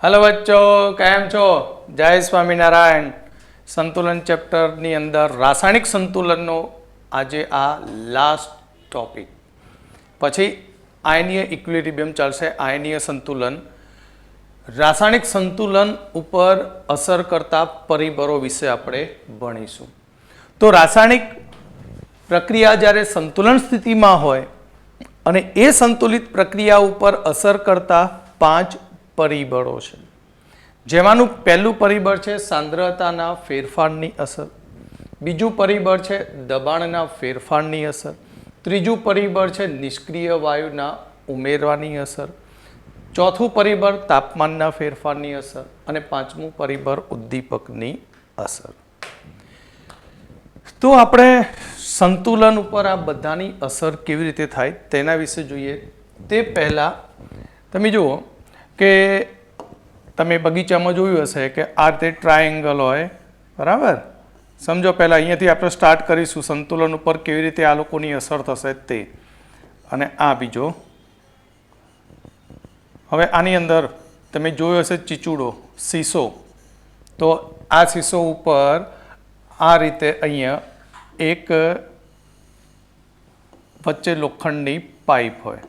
Hello बच्चों, केम छो? जय स्वामीनारायण। संतुलन चैप्टरनी अंदर रासायनिक संतुलननो आजे आ लास्ट टॉपिक, पछी आयनीय इक्विलिब्रियम चलशे। आयनीय संतुलन, रासायनिक संतुलन उपर असर करता परिबळो विषे आपणे भणीशुं। तो रासायनिक प्रक्रिया ज्यारे संतुलन स्थितिमां होय अने ए संतुलित प्रक्रिया उपर असर करता 5 परिबळो छे, जेमानुं पहेલું परिबळ छे सांद्रताना फेरफाરની असर, बीजुं परिबळ छे दबाणना फेरफाરની असर, त्रीजुं परिबळ छे निष्क्रिय वायुना उमेरवानी असर, चौथुं परिबळ तापमानना फेरफाરની असर અને પાંચમું परिबळ उद्दीपकनी असर। तो આપણે સંતુલન ઉપર આ બધાની અસર કેવી રીતે થાય તેના વિશે જોઈએ। તે પહેલા તમે જુઓ કે તમે બગીચામાં જોયું હશે કે આ રીતે ટ્રાયેંગલ હોય, બરાબર? સમજો પહેલાં અહીંયાથી આપણે સ્ટાર્ટ કરીશું સંતુલન ઉપર કેવી રીતે આ લોકોની અસર થશે તે, અને આ બીજો। હવે આની અંદર તમે જોયો હશે ચીચુડો, શીશો, તો આ શીશો ઉપર આ રીતે અહીંયા એક વચ્ચે લોખંડની પાઇપ હોય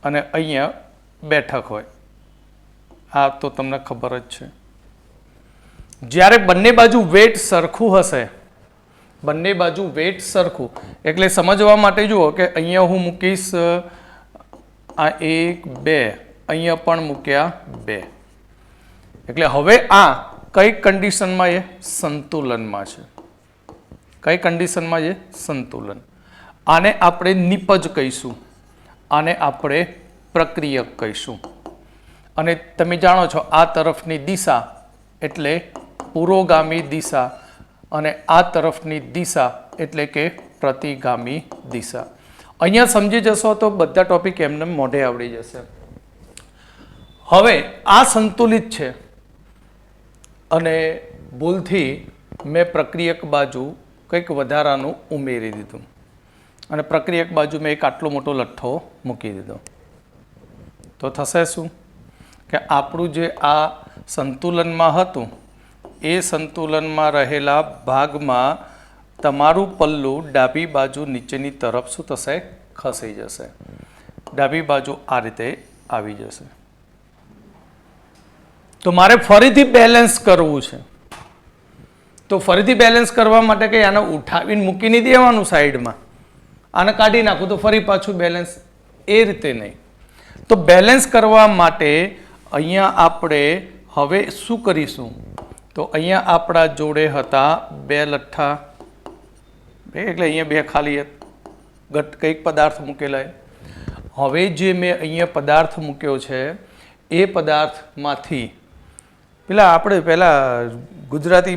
અને અહીંયા બેઠક હોય। આ તો તમને ખબર જ છે। જ્યારે બંને બાજુ વેટ સરખું હશે, બંને બાજુ વેટ સરખું એટલે સમજવા માટે જુઓ કે અહીંયા હું મૂકીશ આ 1 2, અહીંયા પણ મૂક્યા 2, એટલે હવે આ કઈ કન્ડિશનમાં એ સંતુલનમાં છે। કઈ કન્ડિશનમાં એ સંતુલન। આને આપણે નિપજ કહીશું, આને આપણે પ્રક્રિયક કહીશું। અને તમે જાણો છો આ તરફની દિશા એટલે પુરોગામી દિશા અને આ તરફની દિશા એટલે કે પ્રતિગામી દિશા। અહીંયા સમજી જશો તો બધા ટોપિક એમને મોઢે આવડી જશે। હવે આ સંતુલિત છે અને ભૂલથી મેં પ્રક્રિયક બાજુ કંઈક વધારાનું ઉમેરી દીધું અને પ્રક્રિયક બાજુ મેં એક આટલો મોટો લઠ્ઠો મૂકી દીધો, તો થશે શું કે આપણું જે આ સંતુલનમાં હતું એ સંતુલનમાં રહેલા ભાગમાં તમારું પલ્લું ડાબી બાજુ નીચેની તરફ શું થશે? ખસી જશે। ડાબી બાજુ આ રીતે આવી જશે। તો મારે ફરીથી બેલેન્સ કરવું છે, તો ફરીથી બેલેન્સ કરવા માટે કે આને ઉઠાવીને મૂકી નહીં દેવાનું સાઈડમાં, આને કાઢી નાખું તો ફરી પાછું બેલેન્સ, એ રીતે નહીં। તો બેલેન્સ કરવા માટે અહીંયા આપણે હવે શું કરીશું? તો અહીંયા આપણા જોડે હતા 2 લઠ્ઠા, એટલે અહીંયા 2 ખાલી કંઈક પદાર્થ મૂકેલા। હવે જે મેં અહીંયા પદાર્થ મૂક્યો છે એ પદાર્થમાંથી પેલા આપણે પહેલાં ગુજરાતી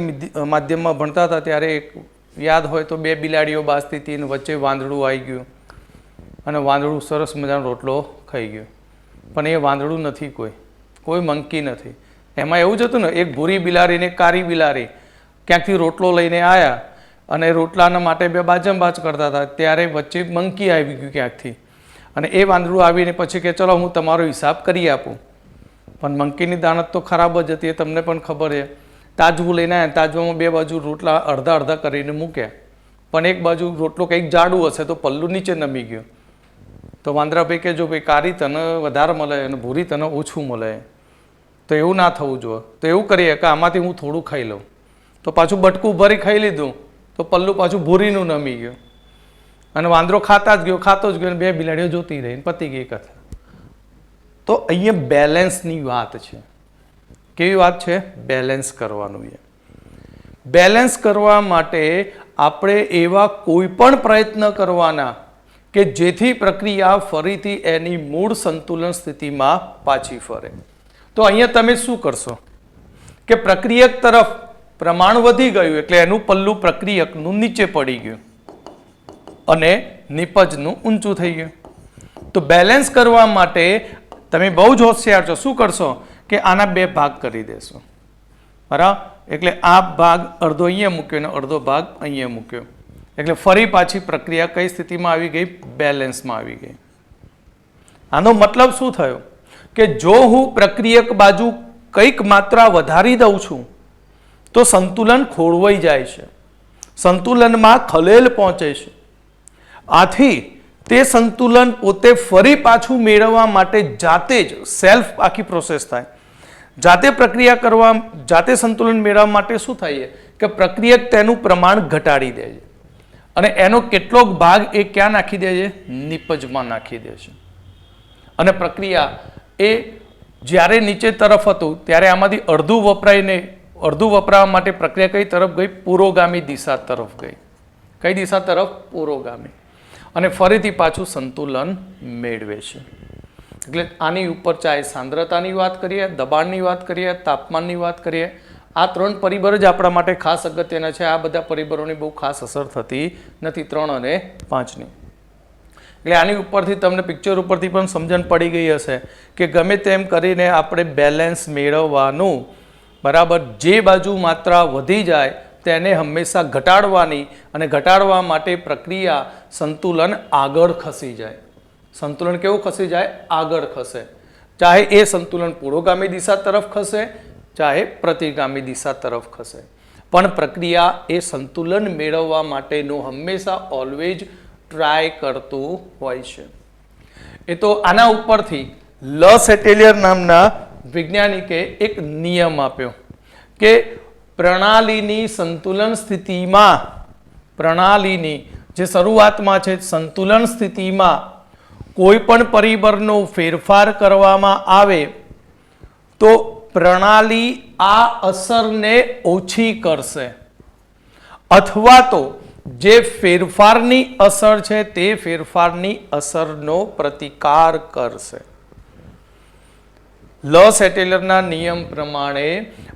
માધ્યમમાં ભણતા હતા ત્યારે એક યાદ હોય તો 2 બિલાડીઓ બાજતી હતી અને વચ્ચે વાંદડું આવી ગયું અને વાંદડું સરસ મજાનો રોટલો ખાઈ ગયો, પણ એ વાંદડું નથી, કોઈ મંકી નથી। એમાં એવું જ હતું ને, એક ભૂરી બિલાડી ને કાળી બિલાડી ક્યાંકથી રોટલો લઈને આવ્યા અને રોટલાના માટે 2 બાજંબાજ કરતા હતા, ત્યારે વચ્ચે મંકી આવી ગયું ક્યાંકથી અને એ વાંદડું આવીને પછી કે ચલો હું તમારો હિસાબ કરી આપું, પણ મંકીની દાનત તો ખરાબ જ હતી, એ તમને પણ ખબર છે। તાજવું લઈને આવ્યા, તાજવામાં 2 બાજુ રોટલા અડધા અડધા કરીને મૂક્યા, પણ એક બાજુ રોટલો કંઈક જાડું હશે તો પલ્લું નીચે નમી ગયું, તો વાંદરાભાઈ કે જો ભાઈ કાળી તને વધારે મળે અને ભૂરી તને ઓછું મળે, તો એવું ના થવું જોઈએ। તો એવું કરીએ કે આમાંથી હું થોડું ખાઈ લઉં, તો પાછું બટકું ભરી ખાઈ લીધું તો પલ્લું પાછું ભૂરીનું નમી ગયું અને વાંદરો ખાતો જ ગયો અને 2 બિલાડીઓ જોતી રહી, પતી ગઈ કથા। તો અહીંયા બેલેન્સની વાત છે। કેવી વાત છે? બેલેન્સ કરવાનું છે। બેલેન્સ કરવા માટે આપણે એવા કોઈ પણ પ્રયત્ન કરવાના કે જેથી પ્રક્રિયા ફરીથી એની મૂળ સંતુલન સ્થિતિમાં પાછી ફરે। તો અહીંયા તમે શું કરશો કે પ્રક્રિયક તરફ પ્રમાણ વધી ગયું એટલે એનું પલ્લું પ્રક્રિયકનું નીચે પડી ગયું અને નિપજનું ઊંચું થઈ ગયું। તો બેલેન્સ કરવા માટે તમે બહુ જ હોશિયાર છો, શું કરશો કે આના 2 ભાગ કરી દેશો, બરાબર? એટલે આ ભાગ અડધો અહીંયા મૂક્યો અને અડધો ભાગ અહીંયા મૂક્યો, એટલે ફરી પાછી પ્રક્રિયા કઈ સ્થિતિમાં આવી ગઈ? બેલેન્સમાં આવી ગઈ। આનો મતલબ શું થયો? કે જો હું પ્રક્રિયક બાજુ કંઈક માત્રા વધારી દઉં છું તો સંતુલન ખોરવાઈ જાય છે, સંતુલનમાં ખલેલ પહોંચે છે. આથી તે સંતુલન પોતે ફરી પાછું મેળવવા માટે જાતે જ સેલ્ફ આખી પ્રોસેસ થાય. જાતે પ્રક્રિયા કરવા, જાતે સંતુલન મેળવવા માટે શું થાય કે પ્રક્રિયક તેનું પ્રમાણ ઘટાડી દે છે અને એનો કેટલોક ભાગ એ ક્યાં નાખી દે છે? નિપજમાં નાખી દે છે. અને પ્રક્રિયા એ જ્યારે નીચે તરફ હતું ત્યારે આમાંથી અડધું વપરાઈને અડધું વપરાવા માટે પ્રક્રિયા કઈ તરફ ગઈ? પુરોગામી દિશા તરફ ગઈ. કઈ દિશા તરફ? પુરોગામી. અને ફરીથી પાછું સંતુલન મેળવે છે. એટલે આની ઉપર ચાહે સાંદ્રતાની વાત કરીએ, દબાણની વાત કરીએ, તાપમાનની વાત કરીએ, આ ત્રણ પરિબળ જ આપણા માટે ખાસ અગત્યના છે. આ બધા પરિબળોની બહુ ખાસ અસર થતી નથી, 3 અને 5ની. એટલે આની ઉપરથી તમને પિક્ચર ઉપરથી પણ સમજણ પડી ગઈ હશે કે ગમે તેમ કરીને આપણે બેલેન્સ મેળવવાનું, બરાબર. જે બાજુ માત્રા વધી જાય તેને હંમેશા ઘટાડવાની અને ઘટાડવા માટે પ્રક્રિયા સંતુલન આગળ ખસી જાય. સંતુલન કેવું ખસી જાય? આગળ ખસે. ચાહે એ સંતુલન પુરોગામી દિશા તરફ ખસે, ચાહે પ્રતિગામી દિશા તરફ ખસે, પણ પ્રક્રિયા એ સંતુલન મેળવવા માટેનું હંમેશા ઓલવેજ ટ્રાય કરતું હોય છે. એ તો આના ઉપરથી લ સેટેલિયર નામના વૈજ્ઞાનિકે એક નિયમ આપ્યો કે પ્રણાલીની સંતુલન સ્થિતિમાં, પ્રણાલીની જે શરૂઆતમાં છે સંતુલન સ્થિતિમાં કોઈ પણ પરિબળનો ફેરફાર કરવામાં આવે તો પ્રણાલી આ અસરને ઓછી કરશે અથવા તો જે ફેરફારની અસર છે તે ફેરફારની અસરનો પ્રતિકાર કરશે. લ સેટેલરના નિયમ પ્રમાણે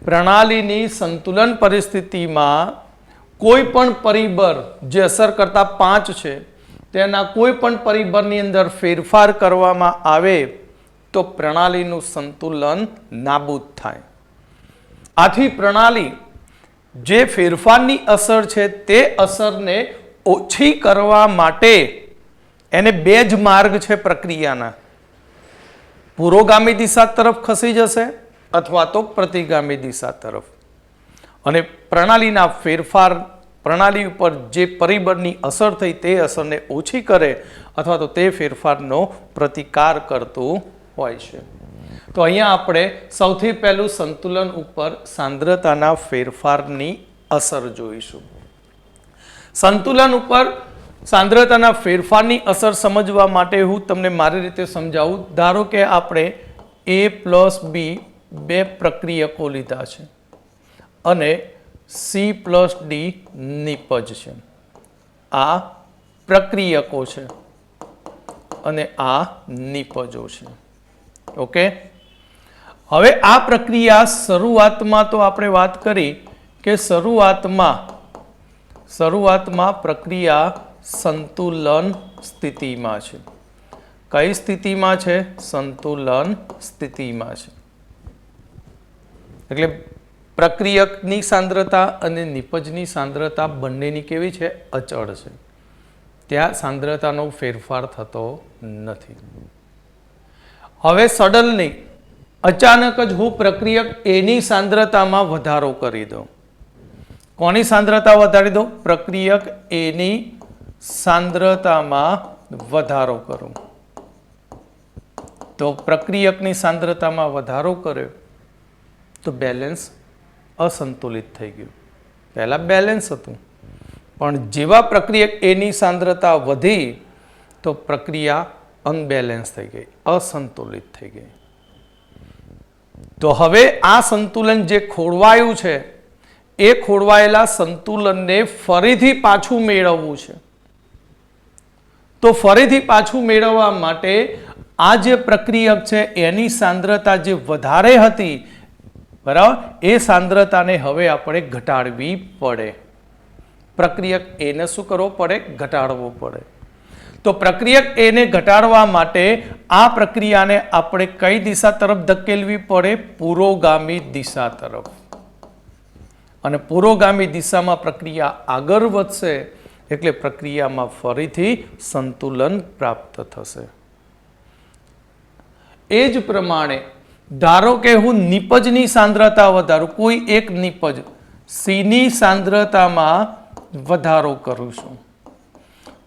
પ્રણાલીની સંતુલન પરિસ્થિતિમાં કોઈ પણ પરિબળ જે અસર કરતા 5 છે તેના કોઈ પણ પરિબળની અંદર ફેરફાર કરવામાં આવે તો પ્રણાલીનું સંતુલન નાબૂદ થાય. આથી પ્રણાલી જે ફેરફારની અસર છે તે અસરને ઓછી કરવા માટે એને 2 જ માર્ગ છે પ્રક્રિયાના. પુરોગામી દિશા તરફ ખસી જશે અથવા તો પ્રતિગામી દિશા તરફ. અને પ્રણાલીના ફેરફાર, પ્રણાલી ઉપર જે પરિબળની અસર થઈ તે અસરને ઓછી કરે અથવા તો તે ફેરફારનો પ્રતિકાર કરતું હોય છે. તો અહીંયા આપણે સૌથી પહેલું સંતુલન ઉપર સાંદ્રતાના ફેરફારની અસર જોઈશું. સંતુલન ઉપર સાંદ્રતાના ફેરફારની અસર સમજવા માટે હું તમને મારી રીતે સમજાવું. ધારો કે આપણે A+B 2 પ્રક્રિયકો લીધા છે અને C+D નિપજ છે. આ પ્રક્રિયકો છે અને આ નિપજો છે. ઓકે. હવે આ પ્રક્રિયા શરૂઆતમાં તો આપણે વાત કરી કે શરૂઆતમાં પ્રક્રિયા સંતુલન સ્થિતિમાં છે. કઈ સ્થિતિમાં છે? સંતુલન સ્થિતિમાં છે. એટલે પ્રક્રિયકની સાંદ્રતા અને નિપજની સાંદ્રતા બંનેની કેવી છે? અચળ છે. ત્યાં સાંદ્રતાનો ફેરફાર થતો નથી. હવે સડનલી અચાનક જ હું પ્રક્રિયક એની સાંદ્રતામાં વધારો કરી દઉં. કોની સાંદ્રતા વધારી દઉં? પ્રક્રિયક એની સાંદ્રતામાં વધારો કરું તો પ્રક્રિયકની સાંદ્રતામાં વધારો કર્યો તો બેલેન્સ અસંતુલિત થઈ ગયું. પહેલા બેલેન્સ હતું પણ જેવા પ્રક્રિયક એની સાંદ્રતા વધી તો પ્રક્રિયા અનબેલેન્સ થઈ ગઈ, અસંતુલિત થઈ ગઈ. તો હવે આ સંતુલન જે ખોરવાયું છે એ ખોરવાયેલા સંતુલનને ફરીથી પાછું મેળવવું છે. તો ફરીથી પાછું મેળવવા માટે આ જે પ્રક્રિયક છે એની સાંદ્રતા જે વધારે હતી, બરાબર, એ સાંદ્રતાને હવે આપણે ઘટાડવી પડે. પ્રક્રિયક એને શું કરવો પડે? ઘટાડવો પડે. તો પ્રક્રિયક એને ઘટાડવા માટે આ પ્રક્રિયાને આપણે કઈ દિશા તરફ ધકેલવી પડે? પુરોગામી દિશા તરફ. અને પુરોગામી દિશામાં પ્રક્રિયા આગળ વધશે એટલે પ્રક્રિયામાં ફરીથી સંતુલન પ્રાપ્ત થશે. એ જ પ્રમાણે ધારો કે હું નિપજની સાંદ્રતા વધારું, કોઈ એક નિપજ સીની સાંદ્રતામાં વધારો કરું છું,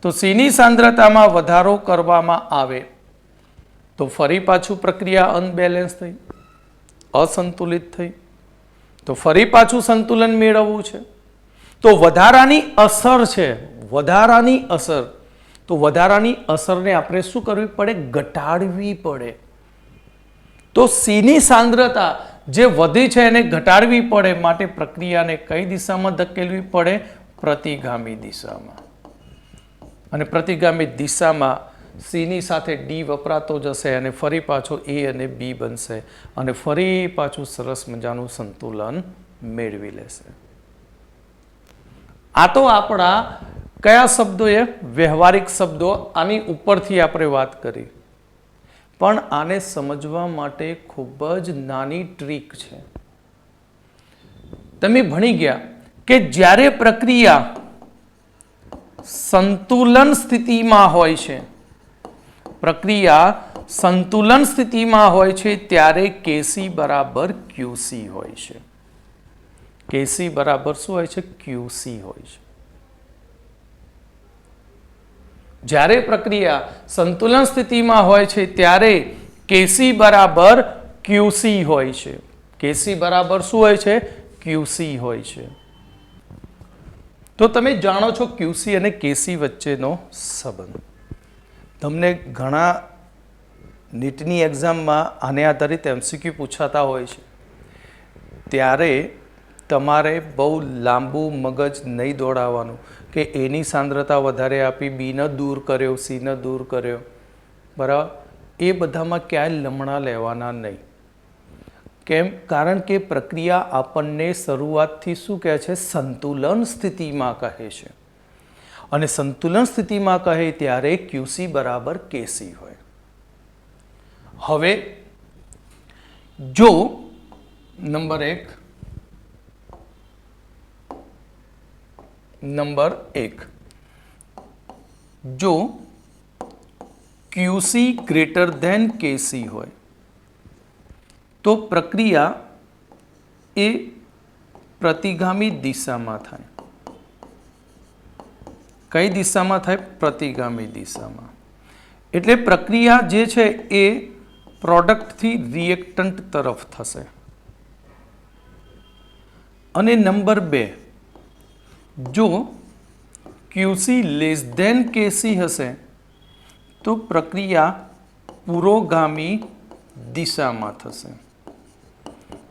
તો સીની સાંદ્રતામાં વધારો કરવામાં આવે તો ફરી પાછું પ્રક્રિયા અનબેલેન્સ થઈ, અસંતુલિત થઈ, તો ફરી પાછું સંતુલન મેળવવું છે. તો વધારાની અસર છે, વધારાની અસર, તો વધારાની અસરને આપણે શું કરવી પડે? ઘટાડવી પડે. તો સીની સાંદ્રતા જે વધી છે એને ઘટાડવી પડે, માટે પ્રક્રિયાને કઈ દિશામાં ધકેલવી પડે? પ્રતિગામી દિશામાં. અને પ્રતિગામી દિશામાં સીની સાથે ડી વપરાતો જશે અને ફરી પાછો એ અને બી બનશે અને ફરી પાછું સરસ મજાનું સંતુલન મેળવી લેશે. આ તો આપણા કયા શબ્દો? એ વ્યવહારિક શબ્દો. આની ઉપરથી આપણે વાત કરી, પણ આને સમજવા માટે ખૂબ જ નાની ટ્રીક છે. તમે ભણી ગયા કે જ્યારે પ્રક્રિયા સંતુલન સ્થિતિમાં હોય છે, પ્રક્રિયા સંતુલન સ્થિતિમાં હોય છે ત્યારે કેસી બરાબર ક્યુસી હોય છે. કેસી બરાબર શું હોય છે? ક્યુસી હોય છે. જ્યારે પ્રક્રિયા સંતુલન સ્થિતિમાં હોય છે ત્યારે કેસી બરાબર ક્યુસી હોય છે. કેસી બરાબર શું હોય છે? ક્યુસી હોય છે. તો તમે જાણો છો ક્યુસી અને કેસી વચ્ચેનો સંબંધ. તમને ઘણા નીટની એક્ઝામમાં આને આધારિત એમસીક્યુ પૂછાતા હોય છે, ત્યારે તમારે બહુ લાંબુ મગજ નહીં દોડાવવાનું કે એની સાંદ્રતા વધારે આપી, બીને દૂર કર્યો, સીને દૂર કર્યો, બરાબર. એ બધામાં ક્યાંય લમણા લેવાના નહીં. કેમ? કારણ કે પ્રક્રિયા આપણને શરૂઆતથી શું કહે છે? સંતુલન સ્થિતિમાં કહે છે. અને સંતુલન સ્થિતિમાં કહે ત્યારે ક્યુસી બરાબર કેસી હોય. હવે જો નંબર એક, જો ક્યુસી ગ્રેટર ધેન કેસી હોય તો પ્રક્રિયા એ પ્રતિગામી દિશામાં થાય. કઈ દિશામાં થાય? પ્રતિગામી દિશામાં. એટલે પ્રક્રિયા જે છે એ પ્રોડક્ટથી રિએક્ટન્ટ તરફ થશે. અને નંબર 2, જો ક્યુસી લેસ ધેન કેસી હશે તો પ્રક્રિયા પુરોગામી દિશામાં થશે.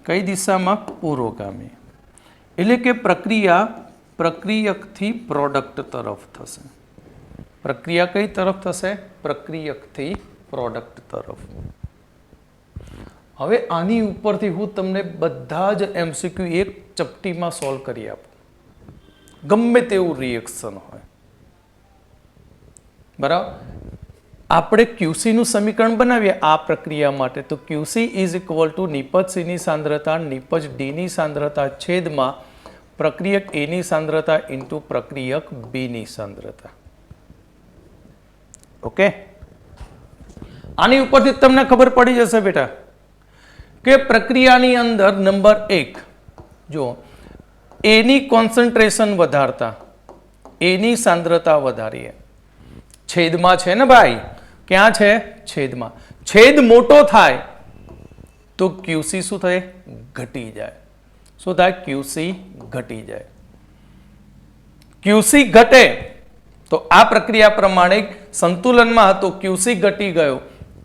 કઈ દિશામાં? પુરોગામી. એટલે કે પ્રક્રિયા પ્રક્રિયકથી પ્રોડક્ટ તરફ થશે. પ્રક્રિયા કઈ તરફ થશે? પ્રક્રિયકથી પ્રોડક્ટ તરફ. હવે આની ઉપરથી હું તમને બધા જ એમસીક્યુ એક ચપટીમાં સોલ્વ કરી આપું, ગમે તેવું રિએક્શન હોય, બરાબર. આપણે ક્યુસીનું સમીકરણ બનાવીએ આ પ્રક્રિયા માટે, તો ક્યુસી ઇઝ ઇક્વલ ટુ નિપજ સીની સાંદ્રતા નિપજ ડીની સાંદ્રતા છેદમાં પ્રક્રિયક એની સાંદ્રતા ઇન્ટુ પ્રક્રિયક બીની સાંદ્રતા. ઓકે, આની ઉપરથી તમને ખબર પડી જશે બેટા કે પ્રક્રિયાની અંદર નંબર 1, જો એની કોન્સન્ટ્રેશન વધારતા એની સાંદ્રતા વધારીએ, છેદમાં છે ને ભાઈ, ક્યાં છે? છેદમાં. છેદ મોટો થાય તો ક્યુસી શું થાય? ઘટી જાય. શું થાય? ક્યુસી ઘટી જાય. ક્યુસી ઘટે તો આ પ્રક્રિયા પ્રમાણે સંતુલનમાં હતો, ક્યુસી ઘટી ગયો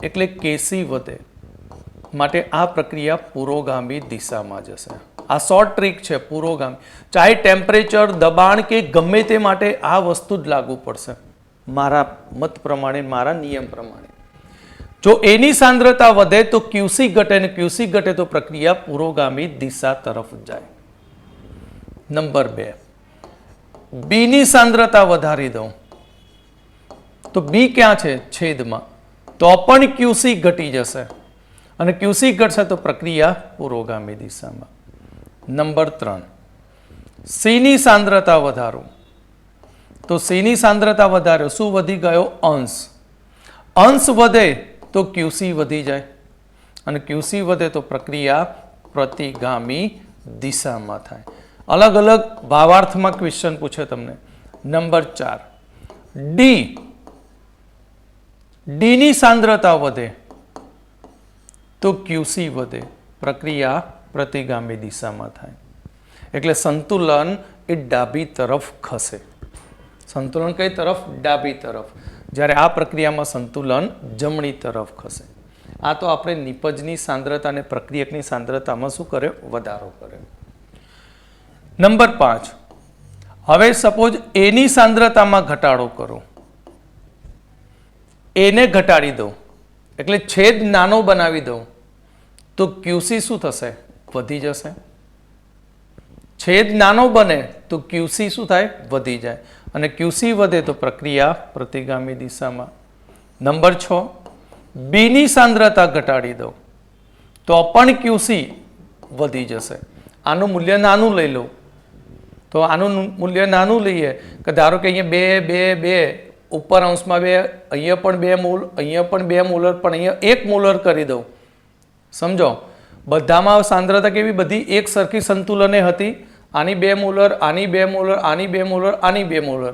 એટલે કેસી વધે, માટે આ પ્રક્રિયા પુરોગામી દિશામાં જશે. આ શોર્ટ ટ્રીક છે, પુરોગામી. ચાહે ટેમ્પરેચર, દબાણ કે ગમે તે માટે આ વસ્તુ જ લાગુ પડશે. મારા મત પ્રમાણે, મારા નિયમ પ્રમાણે જો એની સાંદ્રતા વધે તો ક્યુસી ઘટે, અને ક્યુસી ઘટે તો પ્રક્રિયા પુરોગામી દિશા તરફ જાય. નંબર 2, બીની સાંદ્રતા વધારી દઉં તો બી ક્યાં છે? છેદમાં, તો પણ ક્યુસી ઘટી જશે, અને ક્યુસી ઘટશે તો પ્રક્રિયા પુરોગામી દિશામાં. નંબર 3, સીની સાંદ્રતા વધારું તો સીની સાંદ્રતા વધાર્યો, શું વધી ગયો? અંશ. અંશ વધે તો ક્યુસી વધી જાય, અને ક્યુસી વધે તો પ્રક્રિયા પ્રતિગામી દિશામાં થાય. અલગ અલગ ભાવાર્થમાં ક્વેશ્ચન પૂછે તમને. નંબર 4, ડી ની સાંદ્રતા વધે તો ક્યુસી વધે, પ્રક્રિયા પ્રતિગામી દિશામાં થાય. એટલે સંતુલન એ ડાબી તરફ ખસે. સંતુલન કઈ તરફ? ડાબી તરફ. જ્યારે આ પ્રક્રિયામાં સંતુલન જમણી તરફ ખસે. આ તો આપણે નિપજની સાંદ્રતા અને પ્રક્રિયકની સાંદ્રતામાં શું કરે? વધારો કરે. નંબર 5, હવે સપોઝ એની સાંદ્રતામાં ઘટાડો કરો. એને ઘટાડી દો એટલે છેદ નાનો બનાવી દો તો ક્યુસી શું થશે? વધી જશે. છેદ નાનો બને તો ક્યુસી શું થાય? વધી જાય. અને ક્યુસી વધે તો પ્રક્રિયા પ્રતિગામી દિશામાં. નંબર 6, બીની સાંદ્રતા ઘટાડી દો તો પણ ક્યુસી વધી જશે. આનું મૂલ્ય નાનું લઈ લો તો આનું મૂલ્ય નાનું લઈએ કે ધારો કે અહીંયા 2 2 2 ઉપર અંશમાં 2, અહીંયા પણ 2 મોલ, અહીંયા પણ 2 મોલર, પણ અહીંયા 1 મોલર કરી દઉં. સમજો, બધામાં સાંદ્રતા કેવી? બધી એક સરખી સંતુલને હતી. આની 2 મોલર, આની 2 મોલર, આની 2 મોલર, આની 2 મોલર.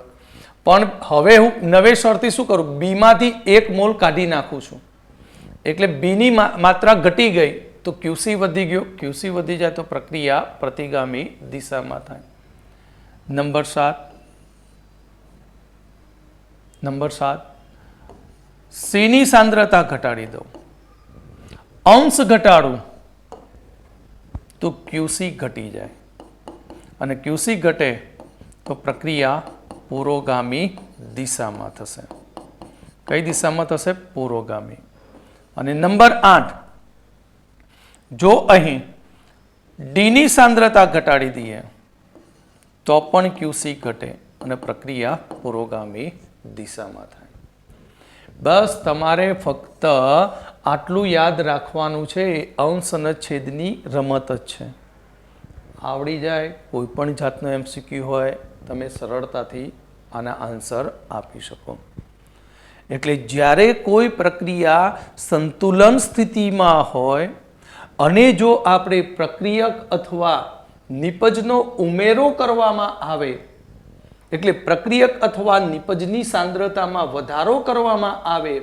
પણ હવે હું નવેસરથી શું કરું? બીમાંથી 1 મોલ કાઢી નાખું છું. એટલે બીની માત્રા ઘટી ગઈ તો ક્યુસી વધી ગયો. ક્યુસી વધી જાય તો પ્રક્રિયા પ્રતિગામી દિશામાં થાય. નંબર 7, સીની સાંદ્રતા ઘટાડી દો. અંશ ઘટાડું તો ક્યુસી ઘટી જાય. અને ક્યુસી ઘટે તો પ્રક્રિયા પુરોગામી દિશામાં થશે. કઈ દિશામાં થશે? પુરોગામી. અને નંબર 8, જો અહીં ડીની સાંદ્રતા ઘટાડી દઈએ તો પણ ક્યુસી ઘટે અને પ્રક્રિયા પુરોગામી દિશામાં થાય. બસ તમારે ફક્ત આટલું યાદ રાખવાનું છે. અંશ અને છેદની રમત જ છે. આવડી જાય, કોઈ પણ જાતનો MCQ હોય તમે સરળતાથી આના આન્સર આપી શકો. એટલે જ્યારે કોઈ પ્રક્રિયા સંતુલન સ્થિતિમાં હોય અને જો આપણે પ્રક્રિયક અથવા નિપજનો ઉમેરો કરવામાં આવે, એટલે પ્રક્રિયક અથવા નિપજની સાંદ્રતામાં વધારો કરવામાં આવે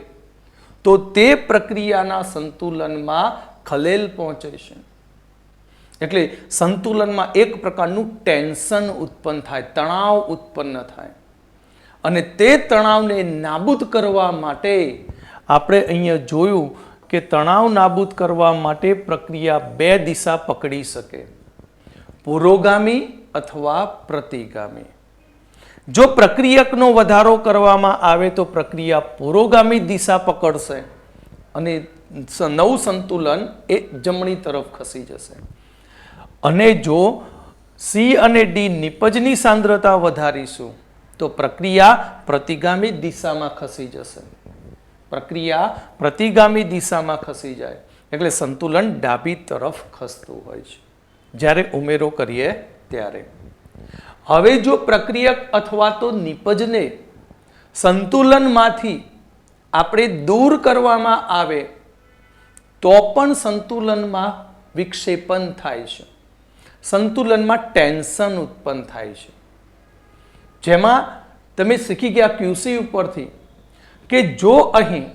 તો તે પ્રક્રિયાના સંતુલનમાં ખલેલ પહોંચે છે. એટલે સંતુલનમાં એક પ્રકારનું ટેન્શન ઉત્પન્ન થાય, તણાવ ઉત્પન્ન થાય. અને તે તણાવને નાબૂદ કરવા માટે આપણે અહીંયા જોયું કે તણાવ નાબૂદ કરવા માટે પ્રક્રિયા 2 દિશા પકડી શકે, પુરોગામી અથવા પ્રતિગામી. જો પ્રક્રિયકનો વધારો કરવામાં આવે તો પ્રક્રિયા પુરોગામી દિશા પકડશે અને નવું સંતુલન એ જમણી તરફ ખસી જશે. અને જો સી અને ડી નિપજની સાંદ્રતા વધારીશું તો પ્રક્રિયા પ્રતિગામી દિશામાં ખસી જશે. પ્રક્રિયા પ્રતિગામી દિશામાં ખસી જાય એટલે સંતુલન ડાબી તરફ ખસતું હોય છે જ્યારે ઉમેરો કરીએ ત્યારે. હવે જો પ્રક્રિયક અથવા તો નિપજને સંતુલનમાંથી આપણે દૂર કરવામાં આવે તો પણ સંતુલનમાં વિક્ષેપન થાય છે, સંતુલનમાં ટેન્શન ઉત્પન્ન થાય છે. જેમાં તમે શીખી ગયા ક્યુસી ઉપરથી કે જો અહીં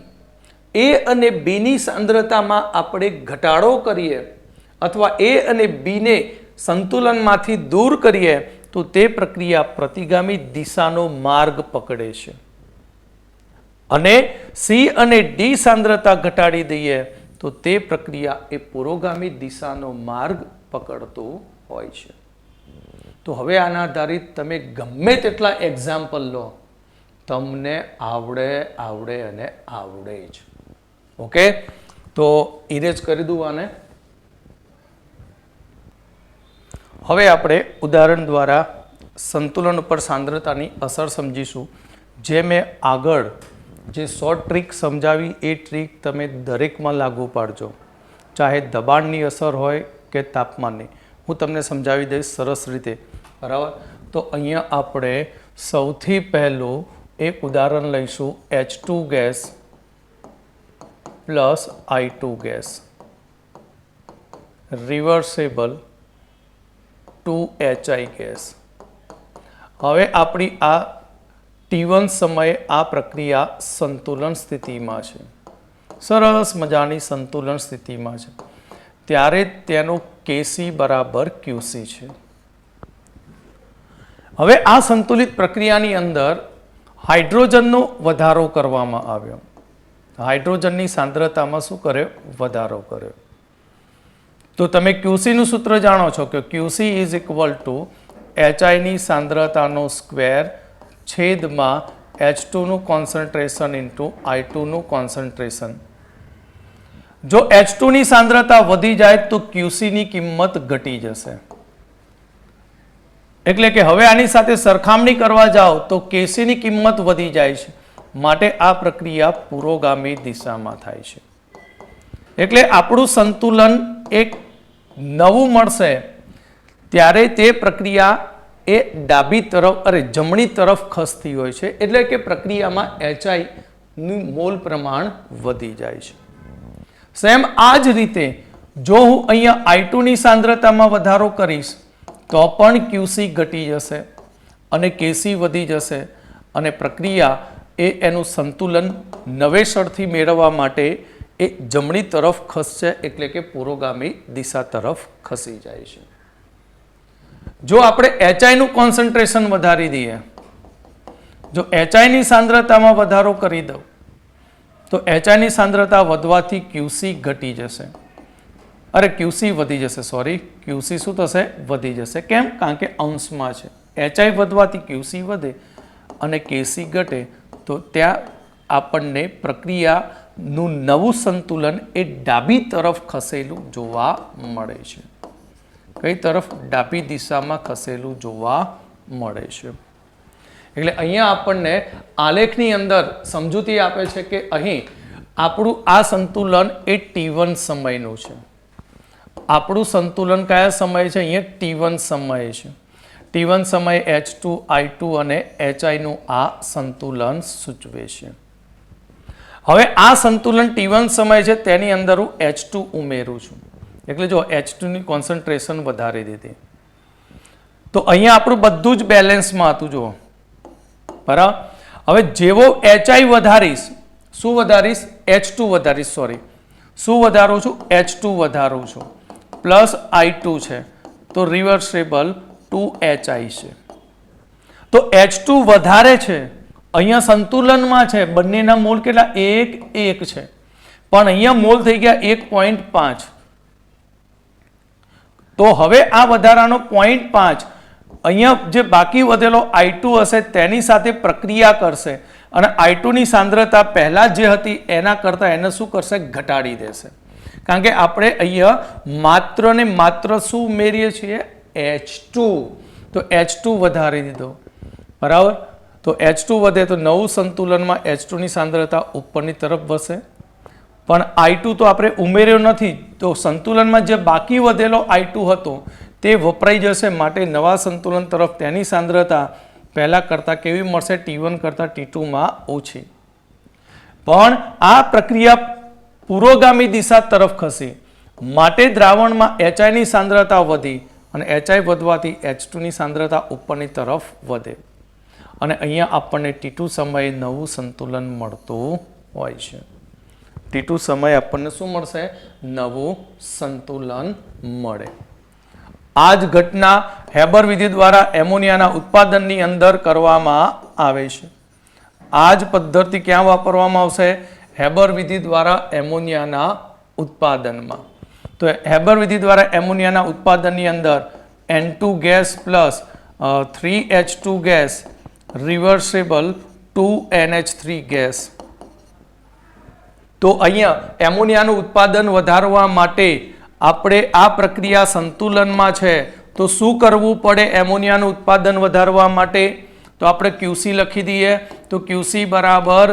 એ અને બીની સાંદ્રતામાં આપણે ઘટાડો કરીએ અથવા એ અને બીને સંતુલનમાંથી દૂર કરીએ તો તે પ્રક્રિયા પ્રતિગામી દિશાનો માર્ગ પકડે છે. અને સી અને ડી સાંદ્રતા ઘટાડી દઈએ તો તે પ્રક્રિયા એ પુરોગામી દિશાનો માર્ગ પકડતું હોય છે. તો હવે આના આધારિત તમે ગમે તેટલા એક્ઝામ્પલ લો, તમને આવડે અને આવડે જ. ઓકે, તો ઇરેજ કરી દઉં આને. હવે આપણે ઉદાહરણ દ્વારા સંતુલન ઉપર સાંદ્રતાની અસર સમજીશું. જે મેં આગળ જે શોર્ટ ટ્રીક સમજાવી એ ટ્રીક તમે દરેકમાં લાગુ પાડજો, ચાહે દબાણની અસર હોય કે તાપમાનની. હું તમને સમજાવી દઈશ સરસ રીતે, બરાબર. તો અહીંયા આપણે સૌથી પહેલું એક ઉદાહરણ લઈશું, H2 gas plus I2 gas. Reversible 2HI gas. હવે આપણી આ T1 સમયે આ પ્રક્રિયા સંતુલન સ્થિતિમાં છે, સરસ મજાની સંતુલન સ્થિતિમાં છે, ત્યારે તેનો Kc બરાબર QC છે. હવે આ સંતુલિત પ્રક્રિયાની અંદર હાઇડ્રોજનનો વધારો કરવામાં આવ્યો. હાઇડ્રોજનની સાંદ્રતામાં શું કર્યો? વધારો કર્યો. તો તમે QC નું સૂત્ર જાણો છો કે QC is equal to HI ની સાંદ્રતાનો સ્ક્વેર છેદમાં H2 નું કોન્સન્ટ્રેશન ઇન્ટુ I2 નું કોન્સન્ટ્રેશન. જો H2 ની સાંદ્રતા વધી જાય તો QC ની કિંમત ઘટી જશે. એટલે કે હવે આની સાથે સરખામણી કરવા જાઓ તો Kc ની કિંમત વધી જાય છે, માટે આ પ્રક્રિયા પુરોગામી દિશામાં થાય છે. એટલે આપણું સંતુલન એક નવું મળશે ત્યારે તે પ્રક્રિયા એ ડાબી તરફ જમણી તરફ ખસતી હોય છે. એટલે કે પ્રક્રિયામાં HI નું મોલ પ્રમાણ વધી જાય છે. સેમ આ જ રીતે જો હું અહીંયા I2 ની સાંદ્રતામાં વધારો કરીશ તો પણ QC ઘટી જશે અને Kc વધી જશે અને પ્રક્રિયા એ એનું સંતુલન નવેસરથી મેળવવા માટે એ જમણી તરફ ખસશે, એટલે કે પુરોગામી દિશા તરફ ખસી જાય છે. જો આપણે HI નું કોન્સન્ટ્રેશન વધારી દઈએ, જો HI ની સાંદ્રતામાં વધારો કરી દઉં તો HI ની સાંદ્રતા વધવાથી QC ઘટી જશે, QC વધી જશે, QC શું થશે? વધી જશે. કેમ? કારણ કે અંશમાં છે. HI વધવાથી QC વધે અને Kc ઘટે તો ત્યાં આપણને પ્રક્રિયાનું નવું સંતુલન એ ડાબી તરફ ખસેલું જોવા મળે છે. કઈ તરફ? ડાબી દિશામાં ખસેલું જોવા મળે છે. એટલે અહીંયા આપણને આલેખની અંદર સમજૂતી આપે છે કે અહીં આપણું આ સંતુલન એ T1 સમયનું છે. આપણું સંતુલન કયા સમય છે? અહીંયા T1 સમયે છે. T1 સમયે H2, I2 અને HI નું આ સંતુલન સૂચવે છે. હવે આ સંતુલન T1 સમય છે તેની અંદર હું H2 ઉમેરું છું. એટલે જો H2 ની કોન્સન્ટ્રેશન વધારી દીધી તો અહીંયા આપણું બધું જ બેલેન્સમાં હતું. જુઓ, બરાબર. હવે જેવો HI વધારીશ, શું વધારીશ? H2 વધારીશ. શું વધારું છું? H2 વધારું છું. પ્લસ I2 છે તો રિવર્સેબલ 2HI છે. તો H2 વધારે છે, અહીંયા સંતુલનમાં છે, બંનેના મોલ કેટલા? 1 છે, પણ અહીંયા મોલ થઈ ગયા 1.5. તો હવે આ વધારાનો 0.5 અહીંયા જે બાકી વધેલો I2 હશે તેની સાથે પ્રક્રિયા કરશે અને I2 ની સાંદ્રતા પહેલા જે હતી એના કરતાં એને શું કરશે? ઘટાડી દેશે. કારણ કે આપણે અહીંયા માત્ર ને માત્ર શું ઉમેરીએ છીએ? H2. તો H2 વધારી દીધો, બરાબર. તો H2 વધે તો નવું સંતુલનમાં H2 ની સાંદ્રતા ઉપરની તરફ વધશે, પણ I2 તો આપણે ઉમેર્યો નથી, તો સંતુલનમાં જે બાકી વધેલો I2 હતો તે વપરાઈ જશે, માટે નવા સંતુલન તરફ તેની સાંદ્રતા પહેલાં કરતાં કેવી મળશે? T1 કરતાં T2 માં ઓછી. પણ આ પ્રક્રિયા પુરોગામી દિશા તરફ ખસી, માટે દ્રાવણમાં HI ની સાંદ્રતા વધી અને HI વધવાથી H2 ની સાંદ્રતા ઉપરની તરફ વધે અને અહીંયા આપણને T2 સમયે નવું સંતુલન મળતું હોય છે. T2 સમયે આપણને શું મળશે? નવું સંતુલન મળે. આ જ ઘટના હેબર વિધિ દ્વારા એમોનિયાના ઉત્પાદનની અંદર કરવામાં આવે છે. આ જ પદ્ધતિ ક્યાં વાપરવામાં આવશે? હેબર વિધિ દ્વારા એમોનિયાના ઉત્પાદનમાં. તો હેબર વિધિ દ્વારા એમોનિયાના ઉત્પાદનની અંદર N2 gas plus 3H2 gas reversible 2NH3 gas. તો અહીંયા એમોનિયાનું ઉત્પાદન વધારવા માટે આપણે આ પ્રક્રિયા સંતુલનમાં છે તો શું કરવું પડે? એમોનિયાનું ઉત્પાદન વધારવા માટે તો આપણે QC લખી દઈએ. તો QC બરાબર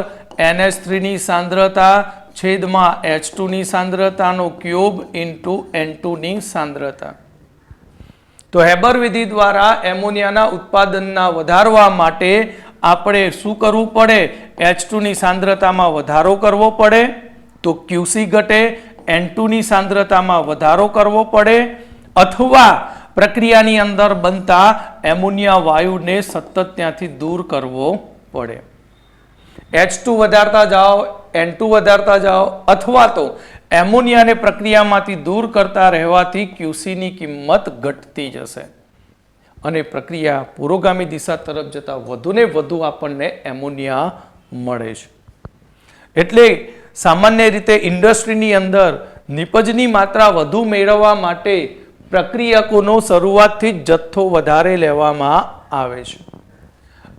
NH3 ની સાંદ્રતા છેદમાં H2 ની સાંદ્રતાનો ક્યુબ ઇન્ટુ N2 ની સાંદ્રતા. તો હેબર વિધિ દ્વારા એમોનિયાના ઉત્પાદનના વધારવા માટે આપણે શું કરવું પડે? H2 ની સાંદ્રતામાં વધારો કરવો પડે તો QC ઘટે, N2 ની સાંદ્રતામાં વધારો કરવો પડે અથવા પ્રક્રિયાની અંદર બનતા એમોનિયા વાયુને સતત ત્યાંથી દૂર કરવો પડે. H2 વધારતા જાઓ, N2 વધારતા જાઓ અથવા તો એમોનિયાને પ્રક્રિયામાંથી દૂર કરતા રહેવાથી QC ની કિંમત ઘટતી જશે અને પ્રક્રિયા પુરોગામી દિશા તરફ જતા વધુને વધુ આપણને એમોનિયા મળે છે. એટલે સામાન્ય રીતે ઇન્ડસ્ટ્રીની અંદર નિપજની માત્રા વધુ મેળવવા માટે પ્રક્રિયકોનો શરૂઆતથી જ જથ્થો વધારે લેવામાં આવે છે.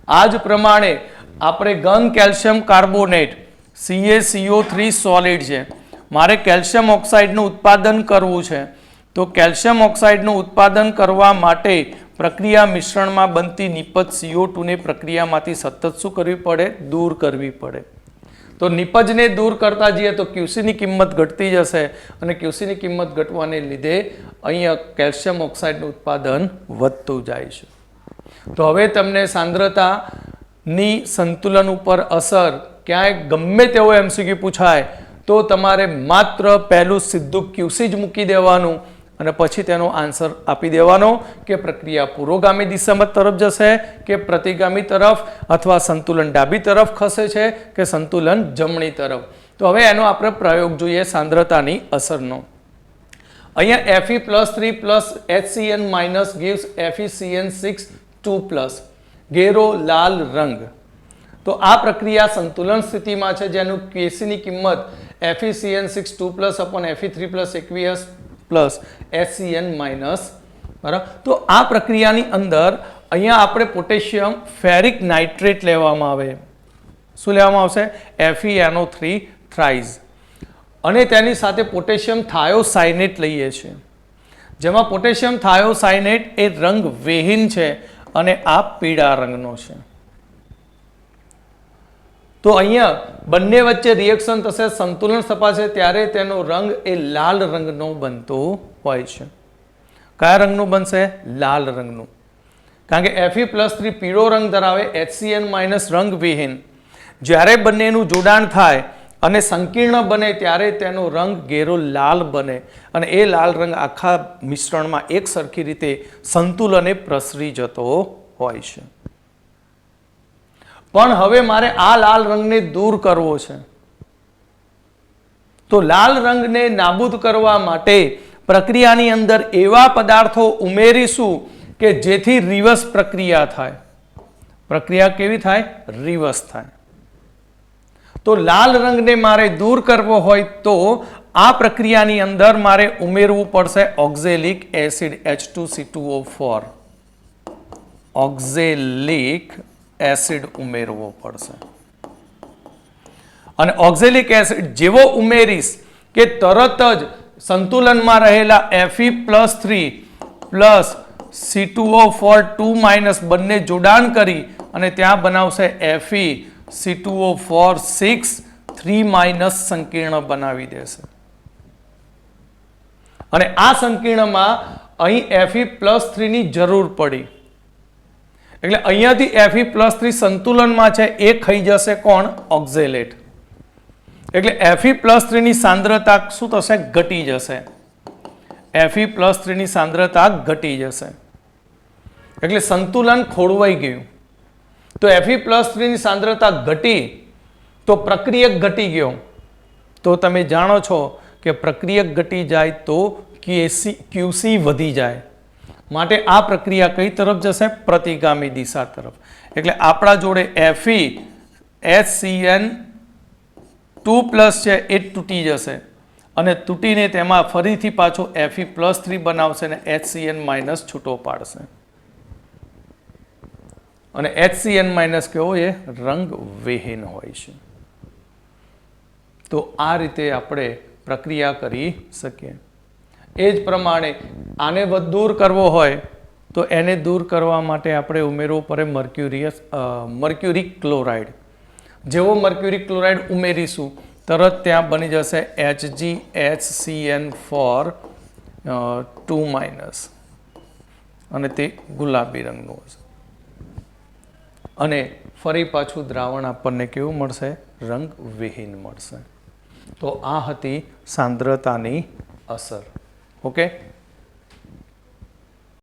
આ જ પ્રમાણે આપણે ઘન કેલ્શિયમ કાર્બોનેટ CaCO3 સોલિડ છે, મારે કેલ્શિયમ ઓક્સાઇડનું ઉત્પાદન કરવું છે, તો કેલ્શિયમ ઓક્સાઇડનું ઉત્પાદન કરવા માટે પ્રક્રિયા મિશ્રણમાં બનતી નિપજ CO2 ને પ્રક્રિયામાંથી સતત શું કરવી પડે? દૂર કરવી પડે. તો નિપજને દૂર કરતા જઈએ તો QC ની કિંમત ઘટતી જશે અને QC ની કિંમત ઘટવાને લીધે અહીંયા કેલ્શિયમ ઓક્સાઇડનું ઉત્પાદન વધતું જાય છે. તો હવે તમને સાંદ્રતાની સંતુલન ઉપર અસર ક્યાંય ગમે તેવો MCQ પૂછાય તો તમારે માત્ર પહેલું સીધું QC જ મૂકી દેવાનું અને પછી તેનો આન્સર આપી દેવાનો કે પ્રક્રિયા પુરોગામી દિશા તરફ જશે કે પ્રતિગામી તરફ, અથવા સંતુલન ડાબી તરફ ખસે છે કે સંતુલન જમણી તરફ. તો હવે એનો આપણે પ્રયોગ જોઈએ સાંદ્રતાની અસરનો. અહીંયા Fe+3 HCN - gives FeCN6 2+, ઘેરો લાલ રંગ. તો આ પ્રક્રિયા સંતુલન સ્થિતિમાં છે જેનું Kc ની કિંમત FeCN6 2+ Fe3+ aqueous HCN minus. બરાબર. તો આ પ્રક્રિયાની અંદર અહીંયા આપણે પોટેશિયમ ફેરિક નાઇટ્રેટ લેવામાં આવે. શું લેવામાં આવશે? FeNO3 થ્રાઇઝ. અને તેની સાથે પોટેશિયમ થાયોસાયનેટ લઈએ છીએ, જેમાં પોટેશિયમ થાયોસાયનેટ એ રંગ વિહીન છે અને આ પીળા રંગનો છે. તો અહીંયા બંને વચ્ચે રિએક્શન થશે, સંતુલન સ્થપાશે ત્યારે તેનો રંગ એ લાલ રંગનો બનતો હોય છે. કયા રંગનું બનશે? લાલ રંગનું. કારણ કે Fe+3 પીળો રંગ ધરાવે, HCN- રંગ વિહીન. જ્યારે બંનેનું જોડાણ થાય અને સંકીર્ણ બને ત્યારે તેનો રંગ ઘેરો લાલ બને અને એ લાલ રંગ આખા મિશ્રણમાં એક સરખી રીતે સંતુલને પ્રસરી જતો હોય છે. પણ હવે મારે આ લાલ રંગને દૂર કરવો છે. તો લાલ રંગને નાબૂદ કરવા માટે પ્રક્રિયાની અંદર એવા પદાર્થો ઉમેરીશું કે જેથી રિવર્સ પ્રક્રિયા થાય. પ્રક્રિયા કેવી થાય? રિવર્સ થાય. તો લાલ રંગને મારે દૂર કરવો હોય તો આ પ્રક્રિયાની અંદર મારે ઉમેરવું પડશે oxalic acid H2C2O4. Oxalic acid ઉમેરવો પડશે. અને ઓક્ઝેલિક એસિડ જેવો ઉમેરીશ કે તરત જ સંતુલનમાં રહેલા Fe+3 પ્લસ C2O4 2- બંને જોડાણ કરી અને ત્યાં બનાવશે FeC2O4 6 3- સંકીર્ણ બનાવી દેશે. અને આ સંકીર્ણમાં અહીં Fe+3 ની જરૂર પડી એટલે અહીંયાથી Fe+3 સંતુલનમાં છે એ ખાઈ જશે કોણ? ઓક્ઝેલેટ. એટલે Fe+3 ની સાંદ્રતા શું થશે? ઘટી જશે. Fe+3 ની સાંદ્રતા ઘટી જશે એટલે સંતુલન ખોરવાઈ ગયું. તો Fe+3 ની સાંદ્રતા ઘટી તો પ્રક્રિયક ઘટી ગયો. તો તમે જાણો છો કે પ્રક્રિયક ઘટી જાય તો QC વધી જાય. માટે આ પ્રક્રિયા કઈ તરફ જશે? પ્રતિગામી દિશા તરફ. એટલે આપણા જોડે Fe HCN 2+ છે એ તૂટી જશે અને તૂટીને તેમાં ફરીથી પાછો Fe+3 બનાવશે અને HCN- છૂટો પાડશે. અને HCN- કેવો? એ રંગ વિહીન હોય છે. તો આ રીતે આપણે પ્રક્રિયા કરી શકીએ. એ જ પ્રમાણે આને દૂર કરવો હોય તો એને દૂર કરવા માટે આપણે ઉમેરવો પડે મર્ક્યુરિક ક્લોરાઇડ. જેવો મર્ક્યુરિક ક્લોરાઇડ ઉમેરીશું તરત ત્યાં બની જશે HgHCN4 2- અને તે ગુલાબી રંગનું હશે. અને ફરી પાછું દ્રાવણ આપણને કેવું મળશે? રંગ વિહીન મળશે. તો આ હતી સાંદ્રતાની અસર. ઓકે,